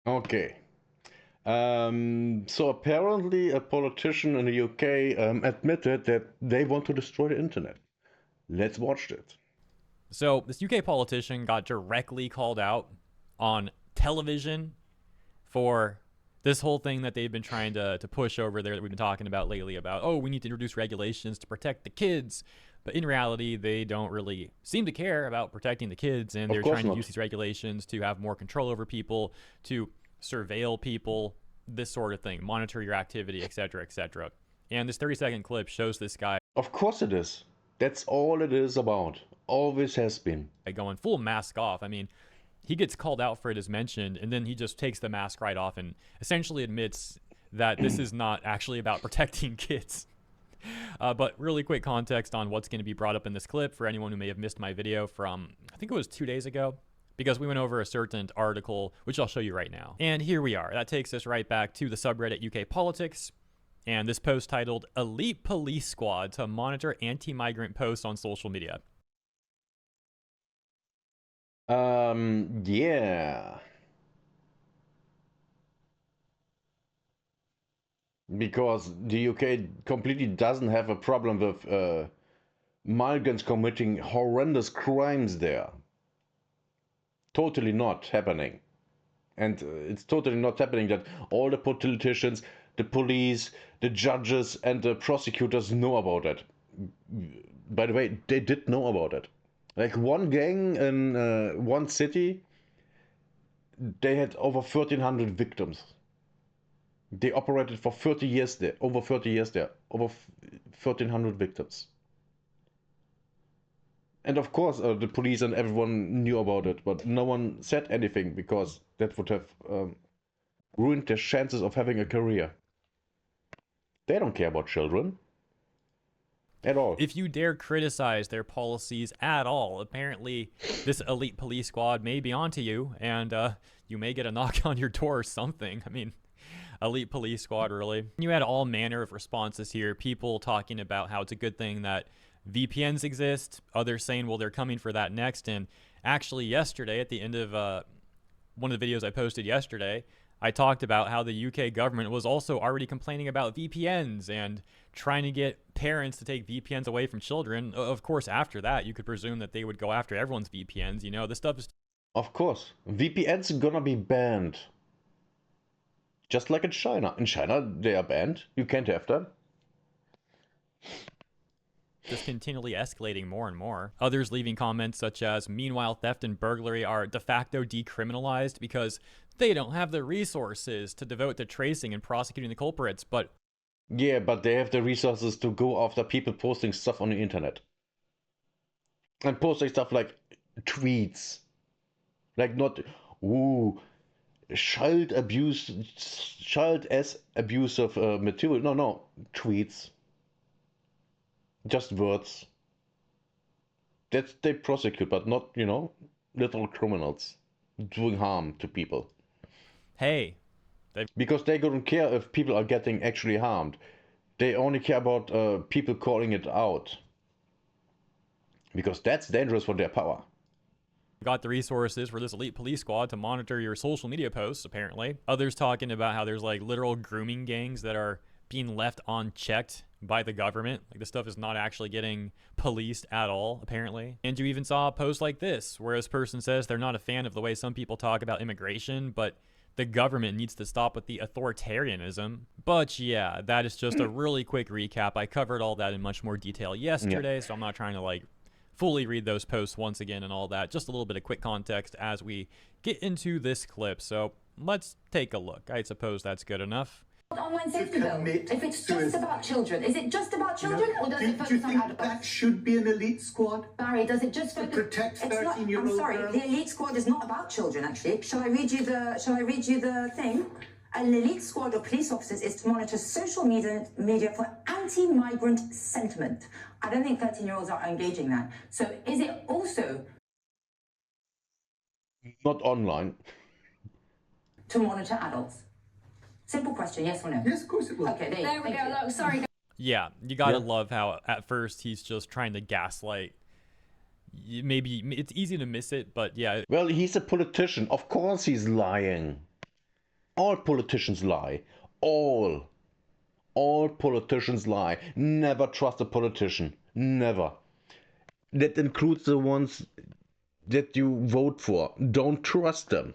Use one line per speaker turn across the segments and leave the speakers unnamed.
Okay. So apparently a politician in the UK admitted that they want to destroy the internet. Let's watch it.
So this UK politician got directly called out on television for this whole thing that they've been trying to push over there that we've been talking about lately about, oh, we need to introduce regulations to protect the kids. But in reality, they don't really seem to care about protecting the kids, and
Of
they're
course
trying to use
not.
these regulations to have more control over people, to surveil people, this sort of thing, monitor your activity, etc., etc. And this 30-second clip shows this guy
Of course it is. That's all it is about. Always has been.
going full mask off. I mean, he gets called out for it as mentioned, and then he just takes the mask right off and essentially admits that this is not actually about protecting kids. But really quick context on what's going to be brought up in this clip for anyone who may have missed my video from, I think it was 2 days ago, because we went over a certain article, which I'll show you right now. And here we are. That takes us right back to the subreddit UK Politics, and this post titled, Elite Police Squad to Monitor Anti-Migrant Posts on Social Media.
Yeah. Because the UK completely doesn't have a problem with migrants committing horrendous crimes there. Totally not happening. And it's totally not happening that all the politicians, the police, the judges, and the prosecutors know about it. By the way, they did know about it. Like one gang in one city, they had over 1,300 victims. They operated for 30 years there, over 30 years there, over 1,300 victims. And of course, the police and everyone knew about it, but no one said anything because that would have ruined their chances of having a career. They don't care about children at all.
If you dare criticize their policies at all, apparently this elite police squad may be onto you, and you may get a knock on your door or something. I mean, elite police squad, really. You had all manner of responses here. People talking about how it's a good thing that VPNs exist. Others saying, well, they're coming for that next. And actually, yesterday, at the end of one of the videos I posted yesterday, I talked about how the UK government was also already complaining about VPNs and trying to get parents to take VPNs away from children. Of course, after that, you could presume that they would go after everyone's VPNs. You know, this stuff is
Of course, VPNs are gonna be banned. Just like in China. In China, they are banned. You can't have them.
just continually escalating more and more. Others leaving comments such as, meanwhile, theft and burglary are de facto decriminalized because they don't have the resources to devote to tracing and prosecuting the culprits. But
Yeah, but they have the resources to go after people posting stuff on the internet. And posting stuff like tweets. Like not, ooh, child abuse, child as abusive material. No, no, tweets. Just words. That they prosecute, but not, little criminals doing harm to people.
hey,
Because they don't care if people are getting actually harmed. They only care about people calling it out. Because that's dangerous for their power.
got the resources for this elite police squad to monitor your social media posts, apparently. Others talking about how there's like literal grooming gangs that are being left unchecked by the government. Like this stuff is not actually getting policed at all, apparently. And you even saw a post like this, where this person says they're not a fan of the way some people talk about immigration, but the government needs to stop with the authoritarianism. But yeah, that is just a really quick recap. I covered all that in much more detail yesterday, so I'm not trying to like fully read those posts once again and all that. Just a little bit of quick context as we get into this clip. So let's take a look. I suppose that's good enough.
Online safety bill. If it's just about children, is it just about children, or does it
Do you
focus on
think
adults?
that should be an elite squad?
Barry, does it just focus?
protect
It's not.
13-year-old
I'm sorry.
girls?
The elite squad is not about children. Actually, shall I read you the thing? An elite squad of police officers is to monitor social media for anti-migrant sentiment. I don't think 13-year-olds are engaging that. So, is it also
Not online.
to monitor adults? Simple question, yes or no?
Yes, of course it will.
Okay,
There we go. Look, sorry.
Yeah, you gotta
Yeah.
love how at first he's just trying to gaslight. Maybe it's easy to miss it, but yeah,
Well, he's a politician. Of course he's lying. All politicians lie. All politicians lie. Never trust a politician. Never. That includes the ones that you vote for. Don't trust them.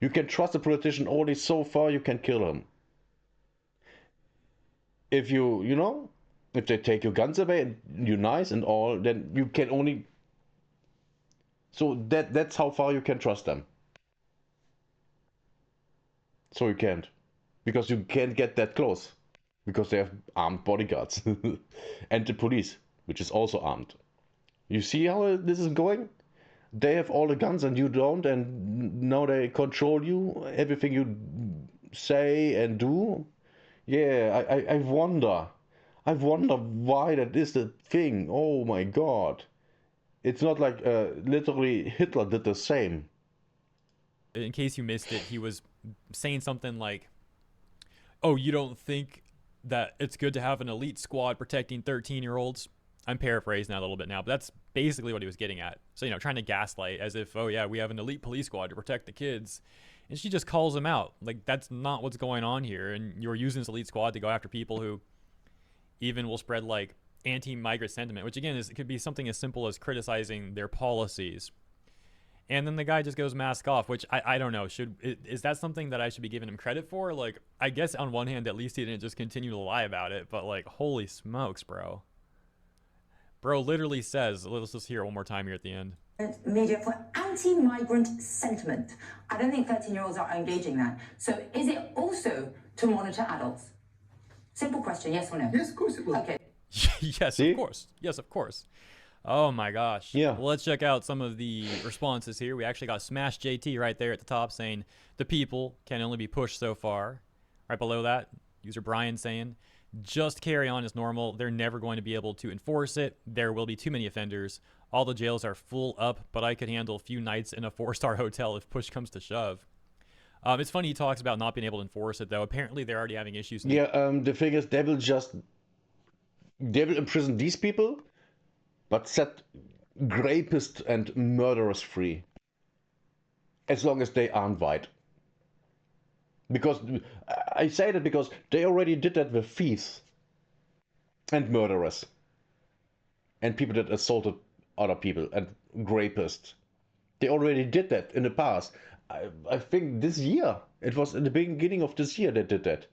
You can trust a politician only so far you can kill him. If if they take your guns away and you're nice and all, then you can only... So that's how far you can trust them. So you can't. Because you can't get that close. Because they have armed bodyguards. And the police, which is also armed. You see how this is going? They have all the guns and you don't, and now they control you, everything you say and do. Yeah, I wonder why that is the thing. Oh my god. It's not like literally Hitler did the same.
In case you missed it, he was saying something like, oh, you don't think that it's good to have an elite squad protecting 13-year-olds? I'm paraphrasing that a little bit now, but that's basically what he was getting at. So, trying to gaslight as if, oh yeah, we have an elite police squad to protect the kids. And she just calls him out. Like, that's not what's going on here. And you're using this elite squad to go after people who even will spread like anti-migrant sentiment, which again, it could be something as simple as criticizing their policies. And then the guy just goes mask off, which I don't know. Is that something that I should be giving him credit for? Like, I guess on one hand, at least he didn't just continue to lie about it, but like, holy smokes, bro. Bro literally says, let's just hear it one more time here at the end.
Media for anti-migrant sentiment. I don't think 13-year-olds are engaging that. So is it also to monitor adults? Simple question, yes or no?
Yes, of course it will.
Okay.
Yes,
See?
of course. Yes, of course. Oh my gosh.
Yeah.
Well, let's check out some of the responses here. We actually got Smash JT right there at the top saying the people can only be pushed so far. Right below that, user Brian saying, just carry on as normal. They're never going to be able to enforce it. There will be too many offenders. All the jails are full up, but I could handle a few nights in a 4-star hotel if push comes to shove. It's funny he talks about not being able to enforce it, though. Apparently, they're already having issues.
Yeah, the thing is, they will imprison these people, but set rapists and murderers free. As long as they aren't white. Because, I say that because they already did that with thieves. And murderers. And people that assaulted other people and rapists. They already did that in the past. I think this year. It was in the beginning of this year they did that.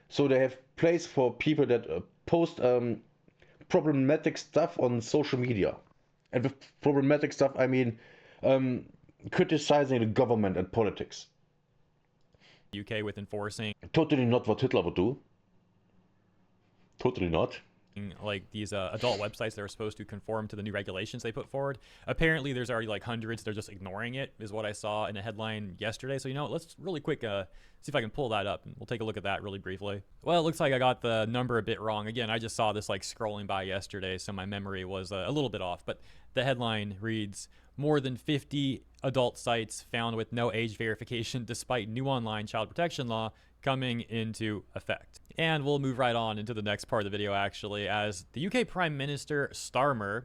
So they have place for people that post problematic stuff on social media. And with problematic stuff, I mean criticizing the government and politics.
UK with enforcing
Totally not what Hitler would do. Totally not.
like these adult websites that are supposed to conform to the new regulations they put forward. Apparently there's already like hundreds. They're just ignoring it is what I saw in a headline yesterday. So let's really quick see if I can pull that up, and we'll take a look at that really briefly. Well, it looks like I got the number a bit wrong. Again, I just saw this like scrolling by yesterday, so my memory was a little bit off, but the headline reads, more than 50 adult sites found with no age verification despite new online child protection law coming into effect. And we'll move right on into the next part of the video, actually, as the UK Prime Minister Starmer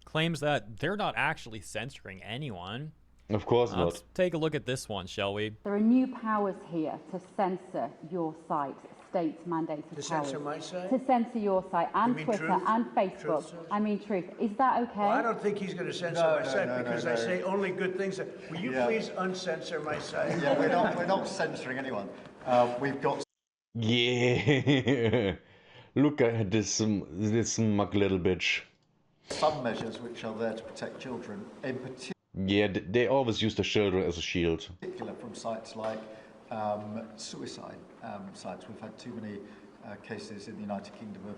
claims that they're not actually censoring anyone.
Of course not.
Let's take a look at this one, shall we?
There are new powers here to censor your site, states mandated powers.
To censor my site?
To censor your site and
mean
Twitter
Truth?
and Facebook.
Truth social?
I mean Truth. Is that okay?
Well, I don't think he's going to censor my site because I say only good things. Will you please uncensor my site?
Yeah, we're not censoring anyone. We've got
Yeah. Look at this smug little bitch.
some measures which are there to protect children, in
Yeah, they always use the children as a shield.
particular from sites like suicide sites. We've had too many cases in the United Kingdom of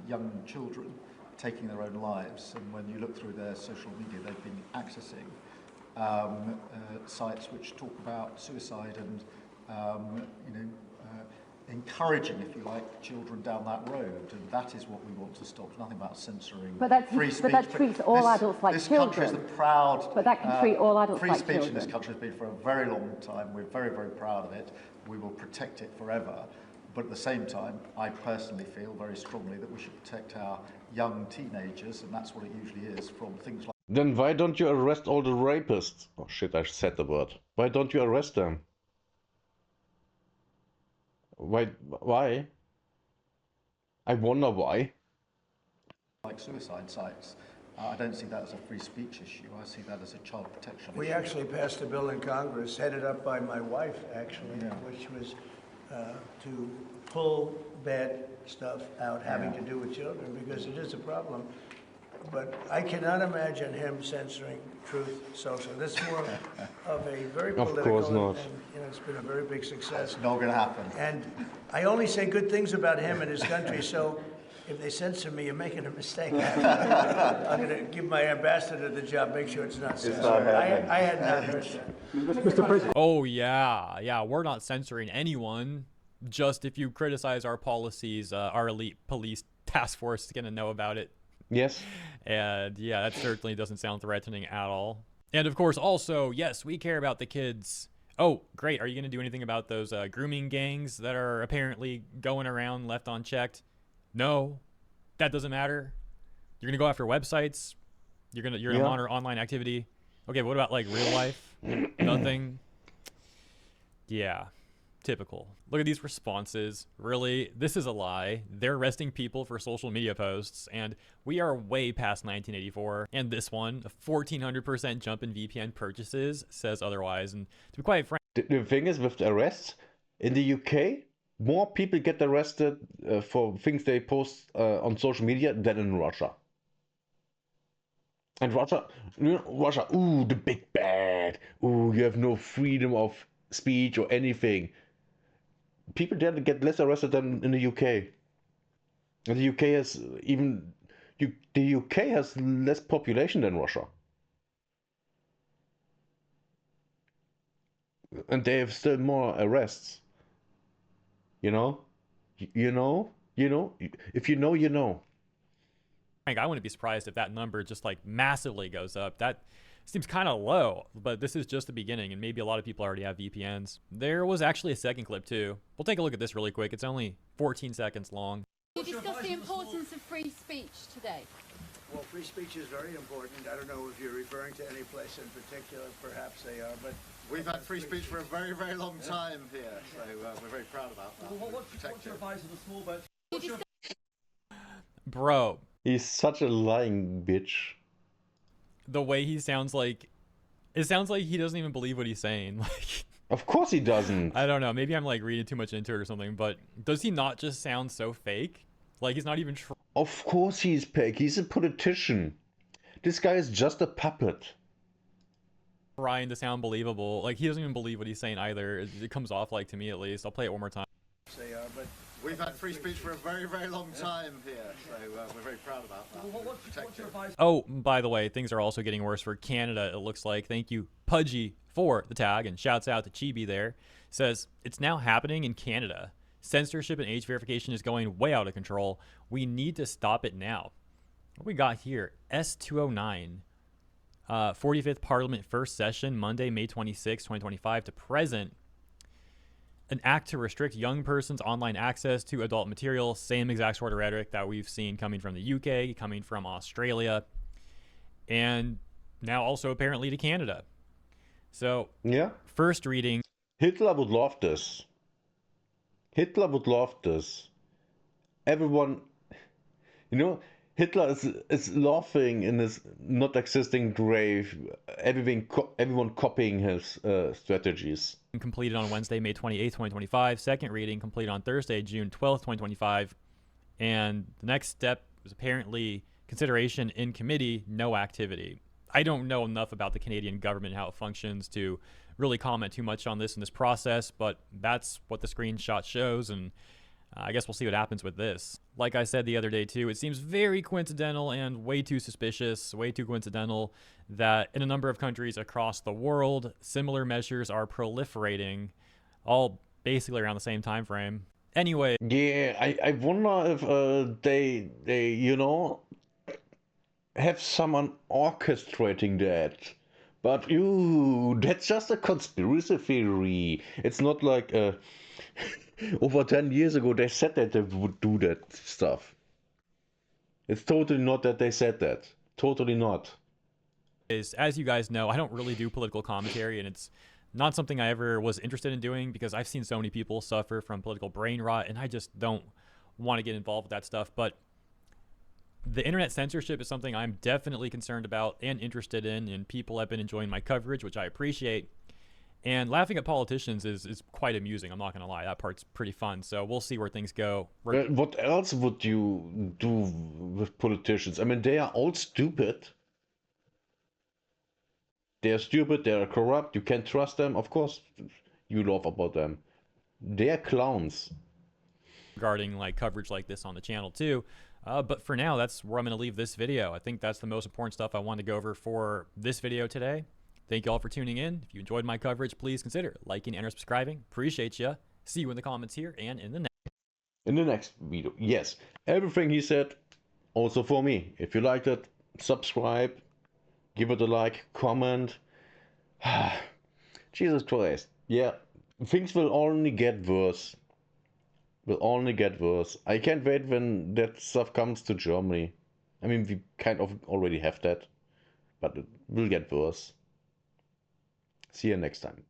young children taking their own lives, and when you look through their social media, they've been accessing sites which talk about suicide and encouraging, if you like, children down that road, and that is what we want to stop. It's nothing about censoring
But that
free speech.
treats all adults like
this
children.
country is the proud.
But that can treat all adults
free
like
speech in this
children.
country has been for a very long time. We're very, very proud of it. We will protect it forever. But at the same time, I personally feel very strongly that we should protect our young teenagers, and that's what it usually is, from things like.
Then why don't you arrest all the rapists? Oh shit, I said the word. Why don't you arrest them? Wait, why? I wonder why.
Like suicide sites. I don't see that as a free speech issue. I see that as a child protection issue.
We actually passed a bill in Congress, headed up by my wife, actually, which was to pull bad stuff out having to do with children, because it is a problem. But I cannot imagine him censoring Truth Social. This is more of a very political,
course not.
and you know, it's been a very big success.
It's not going to happen.
And I only say good things about him and his country, so if they censor me, you're making a mistake. I'm going to give my ambassador the job, make sure it's not censored. I had not heard that.
Mr. President.
Oh, yeah, we're not censoring anyone. Just if you criticize our policies, our elite police task force is going to know about it.
Yes.
And yeah, that certainly doesn't sound threatening at all. And of course, also, yes, we care about the kids. Oh, great. Are you going to do anything about those grooming gangs that are apparently going around left unchecked? No, that doesn't matter. You're going to go after websites. You're going to monitor online activity. Okay, what about like real life? Nothing. Yeah. Typical. Look at these responses. Really, this is a lie. They're arresting people for social media posts, and we are way past 1984. And this one, a 1400% jump in VPN purchases, says otherwise. And to be quite frank,
The thing is with arrests, in the UK, more people get arrested for things they post on social media than in Russia. And Russia, ooh, the big bad. Ooh, you have no freedom of speech or anything. People there get less arrested than in the UK. And the UK has the UK has less population than Russia. And they have still more arrests. You know? You know? If you know, you know.
I wouldn't be surprised if that number just like massively goes up. That seems kind of low, but this is just the beginning, and maybe a lot of people already have VPNs. There was actually a second clip too. We'll take a look at this really quick. It's only 14 seconds long.
You discussed the importance of free speech today.
Well, free speech is very important. I don't know if you're referring to any place in particular. Perhaps they are, but
We've had free speech for a very, very long time here, so we're very proud about that.
What's your advice to the small boats?
Bro,
He's such a lying bitch.
the way he sounds like, it sounds like he doesn't even believe what he's saying. Like,
Of course he doesn't.
I don't know. Maybe I'm like reading too much into it or something, but does he not just sound so fake? Like he's not even
Of course he's fake. He's a politician. This guy is just a puppet.
trying to sound believable. Like he doesn't even believe what he's saying either. It comes off like, to me at least. I'll play it one more time.
they are, but
We've had free speech for a very, very long time here, so we're very proud about that.
What's your advice?
Oh, by the way, things are also getting worse for Canada, it looks like. Thank you, Pudgy, for the tag, and shouts out to Chibi there. Says, it's now happening in Canada. Censorship and age verification is going way out of control. We need to stop it now. What we got here? S209. 45th Parliament First Session, Monday, May 26, 2025 to present. An act to restrict young persons' online access to adult material. Same exact sort of rhetoric that we've seen coming from the UK, coming from Australia, and now also apparently to Canada. So,
Yeah?
first reading.
Hitler would love this. Hitler would love this. Everyone, Hitler is laughing in his not existing grave. Everyone copying his strategies.
Completed on Wednesday, May 28th, 2025. Second reading completed on Thursday, June 12th, 2025. And the next step was apparently consideration in committee, no activity. I don't know enough about the Canadian government, how it functions, to really comment too much on this in this process, but that's what the screenshot shows, and I guess we'll see what happens with this. Like I said the other day too, it seems very coincidental and way too suspicious, way too coincidental that in a number of countries across the world, similar measures are proliferating, all basically around the same time frame. Anyway.
Yeah, I wonder if they have someone orchestrating that. But that's just a conspiracy theory. It's not like over 10 years ago they said that they would do that stuff. It's totally not that they said that. Totally not.
As you guys know, I don't really do political commentary, and it's Not something I ever was interested in doing because I've seen so many people suffer from political brain rot, and I just don't want to get involved with that stuff. But the internet censorship is something I'm definitely concerned about and interested in, and people have been enjoying my coverage, which I appreciate. And laughing at politicians is quite amusing. I'm not going to lie. That part's pretty fun. So we'll see where things go.
What else would you do with politicians? I mean, they are all stupid. They're stupid, they're corrupt, you can't trust them. Of course, you laugh about them. They're clowns.
Regarding like coverage like this on the channel too. But for now, that's where I'm going to leave this video. I think that's the most important stuff I wanted to go over for this video today. Thank you all for tuning in. If you enjoyed my coverage, please consider liking and subscribing. Appreciate you. See you in the comments here and in the
next video. Yes, everything he said, also for me. If you liked it, subscribe, give it a like, comment. Jesus Christ. Yeah, things will only get worse. I can't wait when that stuff comes to Germany. I mean, we kind of already have that, but it will get worse. See you next time.